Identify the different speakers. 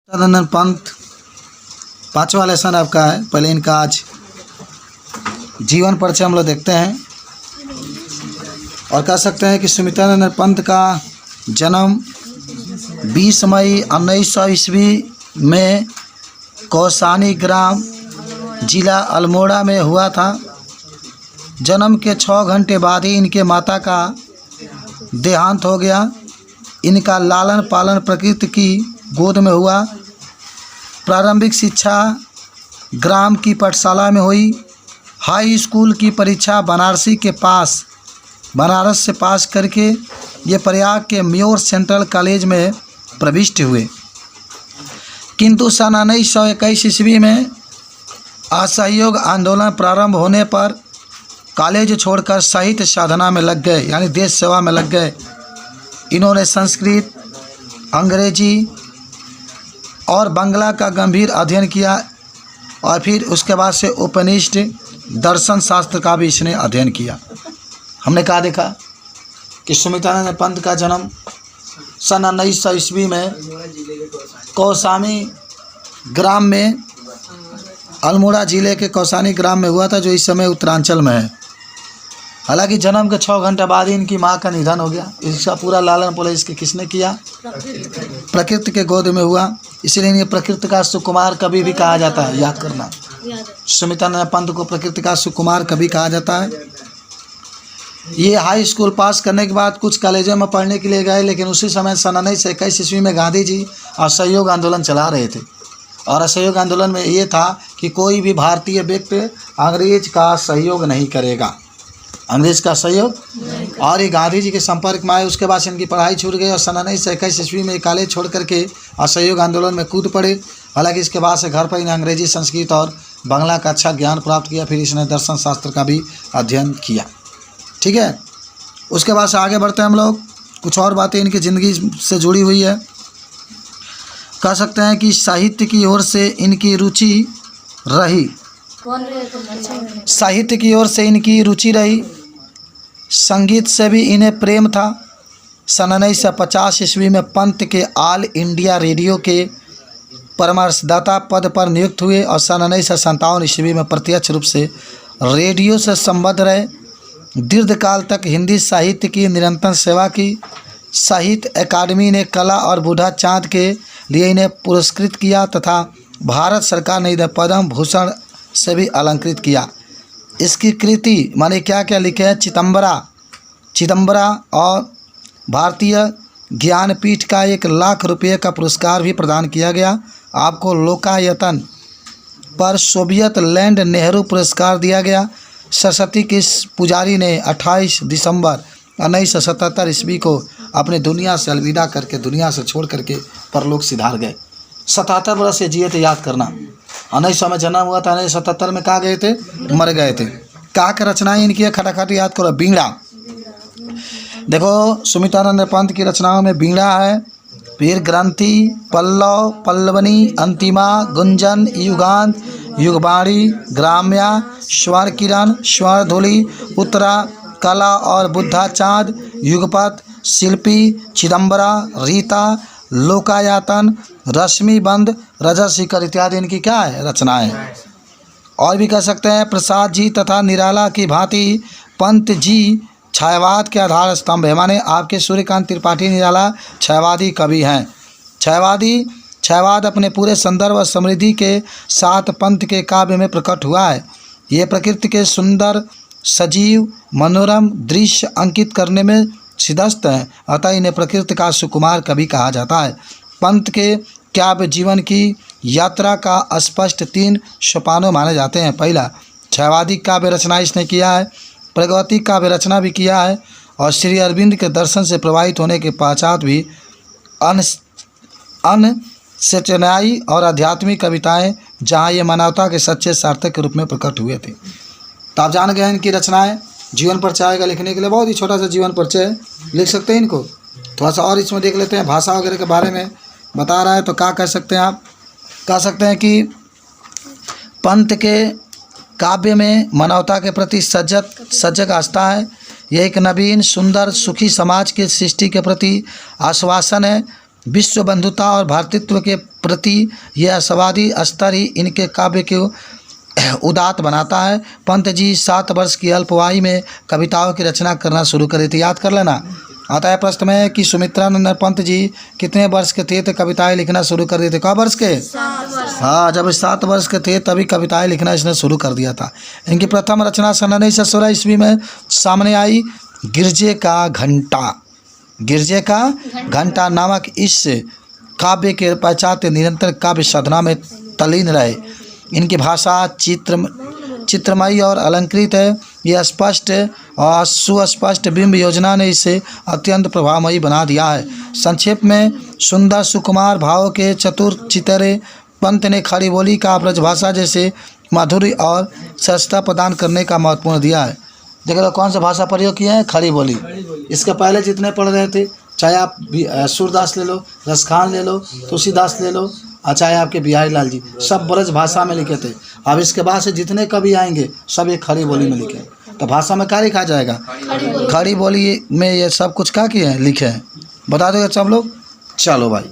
Speaker 1: सदानंद पंत पांचवा लेसन आपका है। पहले इनका आज जीवन परिचय हम लोग देखते हैं और कह सकते हैं कि सुमित्रानंद पंत का जन्म 20 मई 1900 ईस्वी में कौसानी ग्राम जिला अल्मोड़ा में हुआ था। जन्म के 6 घंटे बाद ही इनके माता का देहांत हो गया। इनका लालन पालन प्रकृति की गोद में हुआ। प्रारंभिक शिक्षा ग्राम की पाठशाला में हुई। हाई स्कूल की परीक्षा बनारस से पास करके ये प्रयाग के म्योर सेंट्रल कॉलेज में प्रविष्ट हुए। किंतु सन 1921 ईस्वी में असहयोग आंदोलन प्रारंभ होने पर कॉलेज छोड़कर साहित्य साधना में लग गए, यानी देश सेवा में लग गए। इन्होंने संस्कृत, अंग्रेजी और बांग्ला का गंभीर अध्ययन किया और फिर उसके बाद से उपनिषद, दर्शन शास्त्र का भी इसने अध्ययन किया। हमने कहा देखा कि सुमित्रानंद पंत का जन्म सन 1900 ईस्वी में कौसानी ग्राम में, अल्मोड़ा जिले के कौसानी ग्राम में हुआ था, जो इस समय उत्तरांचल में है। हालांकि जन्म के 6 घंटे बाद ही इनकी मां का निधन हो गया। इसका पूरा लालन पालन इसके किसने किया? प्रकृति के गोद में हुआ। इसीलिए इन्हें प्रकृति का सुकुमार कवि भी कहा जाता है। याद करना, सुमित्रानंद पंत को प्रकृति का सुकुमार कवि कहा जाता है। ये हाई स्कूल पास करने के बाद कुछ कॉलेजों में पढ़ने के लिए गए, लेकिन उसी समय सन 1921 ईस्वी में गांधी जी असहयोग आंदोलन चला रहे थे। और असहयोग आंदोलन में ये था कि कोई भी भारतीय व्यक्ति अंग्रेज का सहयोग नहीं करेगा, अंग्रेज का सहयोग। और ये गांधी जी के संपर्क में आए। उसके बाद से इनकी पढ़ाई छूट गई और सन 1921 ईस्वी में कॉलेज छोड़ करके असहयोग आंदोलन में कूद पड़े। हालांकि इसके बाद से घर पर इन्हें अंग्रेजी, संस्कृत और बांग्ला का अच्छा ज्ञान प्राप्त किया। फिर इसने दर्शन शास्त्र का भी अध्ययन किया। ठीक है, उसके बाद से आगे बढ़ते हैं हम लोग। कुछ और बातें इनकी ज़िंदगी से जुड़ी हुई है। कह सकते हैं कि साहित्य की ओर से इनकी रुचि रही, साहित्य की ओर से इनकी रुचि रही। संगीत से भी इन्हें प्रेम था। सन 1950 ईस्वी में पंत के ऑल इंडिया रेडियो के परामर्शदाता पद पर नियुक्त हुए और सन 1957 ईस्वी में प्रत्यक्ष रूप से रेडियो से संबद्ध रहे। दीर्घकाल तक हिंदी साहित्य की निरंतर सेवा की। साहित्य अकादमी ने कला और बूढ़ा चाँद के लिए इन्हें पुरस्कृत किया तथा भारत सरकार ने इन्हें पद्म भूषण से भी अलंकृत किया। इसकी कृति माने क्या क्या लिखे हैं? चिदम्बरा और भारतीय ज्ञानपीठ का 1 लाख रुपये का पुरस्कार भी प्रदान किया गया। आपको लोकायतन पर सोवियत लैंड नेहरू पुरस्कार दिया गया। सरस्वती के पुजारी ने 28 दिसंबर 1977 ईस्वी को अपने दुनिया से अलविदा करके, दुनिया से छोड़ करके परलोक सिधार गए। 77 वर्ष से जिए थे। याद करना, 1900 में जन्म हुआ था, 1977 में कहाँ गए थे? मर गए थे। कहाँ की रचनाएं इनकी है? खटाखट याद करो। बीड़ा, देखो सुमित्रानंद पंत की रचनाओं में बीड़ा है, फिर ग्रंथि, पल्लव, पल्लवनी, अंतिमा, गुंजन, युगांत, युगबाणी, ग्राम्या, स्वर किरण, स्वर धूलि, उत्तरा, कला और बुद्धा चाँद, युगपत, शिल्पी, चिदम्बरा, रीता, लोकायतन, रश्मिबंध, रजशिखर इत्यादि इनकी क्या है? रचनाएं। और भी कह सकते हैं प्रसाद जी तथा निराला की भांति पंत जी छायावाद के आधार स्तंभ है। माने आपके सूर्यकांत त्रिपाठी निराला छायावादी कवि हैं। छायावाद अपने पूरे संदर्भ और समृद्धि के साथ पंत के काव्य में प्रकट हुआ है। ये प्रकृति के सुंदर, सजीव, मनोरम दृश्य अंकित करने में सिद्धस्त हैं। अतः इन्हें प्रकृति का सुकुमार कवि कहा जाता है। पंत के काव्य जीवन की यात्रा का स्पष्ट 3 सोपानों माने जाते हैं। पहला, छायावादी काव्य रचना इसने किया है। प्रगति काव्य रचना भी किया है और श्री अरविंद के दर्शन से प्रभावित होने के पश्चात भी अनचेतनाई और आध्यात्मिक कविताएं, जहां ये मानवता के सच्चे सार्थक के रूप में प्रकट हुए थे। तो आप जान गए इनकी रचनाएं। जीवन परिचय का लिखने के लिए बहुत ही छोटा सा जीवन परिचय लिख सकते हैं इनको। थोड़ा सा और इसमें देख लेते हैं। भाषा वगैरह के बारे में बता रहा है तो क्या कह सकते हैं आप? कह सकते हैं कि पंत के काव्य में मानवता के प्रति सजग आस्था है। यह एक नवीन, सुंदर, सुखी समाज की सृष्टि के प्रति आश्वासन है। विश्व बंधुता और भ्रातृत्व के प्रति यह आशावादी स्तर ही इनके काव्य के उदात्त बनाता है। पंत जी 7 वर्ष की अल्पवायु में कविताओं की रचना करना शुरू करे थे। याद कर लेना। आता है प्रश्न में कि सुमित्रानंद पंत जी कितने वर्ष के थे तो कविताएं लिखना शुरू कर दिए थे? कब वर्ष के?
Speaker 2: 7 वर्ष।
Speaker 1: हाँ, जब 7 वर्ष के थे तभी कविताएं लिखना इसने शुरू कर दिया था। इनकी प्रथम रचना सन 1916 ईस्वी में सामने आई। गिरजे का घंटा, गिरजे का घंटा नामक इस काव्य के पश्चात निरंतर काव्य साधना में तल्लीन रहे। इनकी भाषा चित्रमयी और अलंकृत है। यह स्पष्ट और सुस्पष्ट बिंब योजना ने इसे अत्यंत प्रभावमयी बना दिया है। संक्षेप में सुंदर सुकुमार भावों के चतुर चितरे पंत ने खड़ी बोली का ब्रजभाषा जैसे माधुर्य और सरसता प्रदान करने का महत्वपूर्ण दिया है। देख लो कौन सा भाषा प्रयोग किया है? खड़ी बोली। इसके पहले जितने पढ़ रहे थे, चाहे आप सूरदास ले लो, रसखान ले लो, तुलसीदास ले लो, चाहे आपके बिहारी लाल जी, सब ब्रज भाषा में लिखे थे। अब इसके बाद से जितने कवि आएंगे सब एक खड़ी बोली में लिखे। तो भाषा में क्या लिखा जाएगा? खड़ी बोली में ये सब कुछ क्या किए हैं? लिखे हैं। बता दोगे सब लोग? चलो भाई।